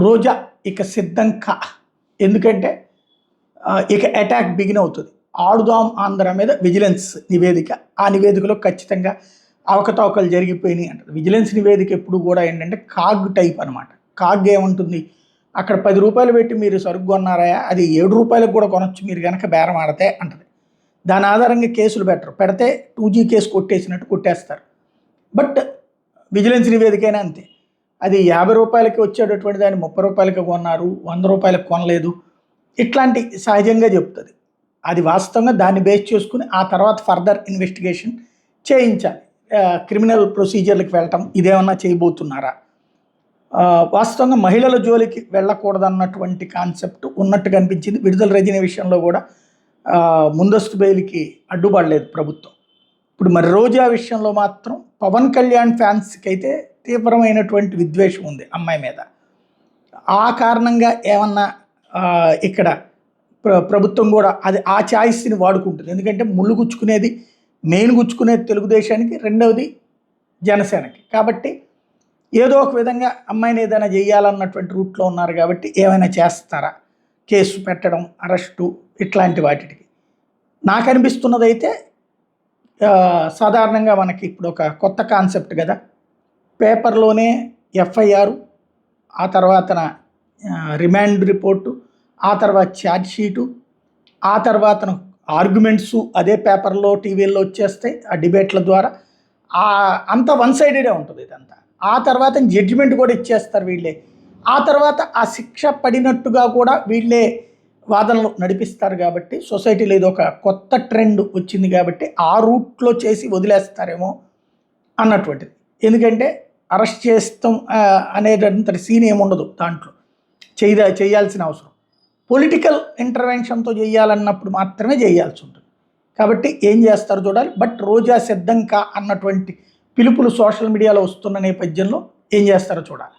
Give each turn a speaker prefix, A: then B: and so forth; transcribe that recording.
A: రోజా ఇక సిద్ధం కా. ఎందుకంటే ఇక అటాక్ బిగిన్ అవుతుంది. ఆడుదాం ఆంధ్ర మీద విజిలెన్స్ నివేదిక. ఆ నివేదికలో ఖచ్చితంగా అవకతవకలు జరిగిపోయినాయి అంటారు. విజిలెన్స్ నివేదిక ఎప్పుడు కూడా ఏంటంటే కాగ్ టైప్ అనమాట. కాగ్ ఏముంటుంది, అక్కడ 10 రూపాయలు పెట్టి మీరు సరుకు కొన్నారా, అది 7 రూపాయలకు కూడా కొనొచ్చు మీరు కనుక బేరం ఆడితే అంటది. దాని ఆధారంగా కేసులు పెట్టరు, పెడితే 2G కేసు కొట్టేసినట్టు కొట్టేస్తారు. బట్ విజిలెన్స్ నివేదికైనా అంతే, అది 50 రూపాయలకి వచ్చేటటువంటి దాన్ని 30 రూపాయలకి కొన్నారు, 100 రూపాయలకు కొనలేదు, ఇట్లాంటి సహజంగా చెప్తుంది. అది వాస్తవంగా దాన్ని బేస్ చేసుకుని ఆ తర్వాత ఫర్దర్ ఇన్వెస్టిగేషన్ చేయించాలి. క్రిమినల్ ప్రొసీజర్లకు వెళ్ళటం ఇదేమన్నా చేయబోతున్నారా, వాస్తవంగా మహిళల జోలికి వెళ్ళకూడదన్నటువంటి కాన్సెప్ట్ ఉన్నట్టు కనిపించింది. విడుదల రజనీ విషయంలో కూడా ముందస్తు బెయిల్కి అడ్డుపడలేదు ప్రభుత్వం. ఇప్పుడు మరి రోజా విషయంలో మాత్రం పవన్ కళ్యాణ్ ఫ్యాన్స్కి అయితే తీవ్రమైనటువంటి విద్వేషం ఉంది అమ్మాయి మీద. ఆ కారణంగా ఏమన్నా ఇక్కడ ప్రభుత్వం కూడా అది ఆ ఛాయిస్ని వాడుకుంటుంది. ఎందుకంటే ముళ్ళు గుచ్చుకునేది, మెయిన్ గుచ్చుకునేది తెలుగుదేశానికి, రెండవది జనసేనకి. కాబట్టి ఏదో ఒక విధంగా అమ్మాయిని ఏదైనా చేయాలన్నటువంటి రూట్లో ఉన్నారు. కాబట్టి ఏమైనా చేస్తారా, కేసు పెట్టడం, అరెస్టు, ఇట్లాంటి వాటికి నాకు అనిపిస్తున్నదైతే సాధారణంగా మనకి ఇప్పుడు ఒక కొత్త కాన్సెప్ట్ కదా, పేపర్లోనే ఎఫ్ఐఆర్, ఆ తర్వాత రిమాండ్ రిపోర్టు, ఆ తర్వాత ఛార్జ్ షీటు, ఆ తర్వాత ఆర్గ్యుమెంట్సు అదే పేపర్లో టీవీల్లో వచ్చేస్తాయి ఆ డిబేట్ల ద్వారా. అంతా వన్ సైడెడే ఉంటుంది ఇదంతా. ఆ తర్వాత జడ్జిమెంట్ కూడా ఇచ్చేస్తారు వీళ్ళే. ఆ తర్వాత ఆ శిక్ష పడినట్టుగా కూడా వీళ్ళే వాదనలు నడిపిస్తారు. కాబట్టి సొసైటీలో ఇది ఒక కొత్త ట్రెండ్ వచ్చింది కాబట్టి ఆ రూట్లో చేసి వదిలేస్తారేమో అన్నటువంటిది. ఎందుకంటే అరెస్ట్ చేస్తాం అనేటంతటి సీన్ ఏముండదు దాంట్లో, చేయాల్సిన అవసరం పొలిటికల్ ఇంటర్వెన్షన్తో చేయాలన్నప్పుడు మాత్రమే చేయాల్సి ఉంటుంది. కాబట్టి ఏం చేస్తారో చూడాలి. బట్ రోజా సిద్ధం కా అన్నటువంటి పిలుపులు సోషల్ మీడియాలో వస్తున్న నేపథ్యంలో ఏం చేస్తారో చూడాలి.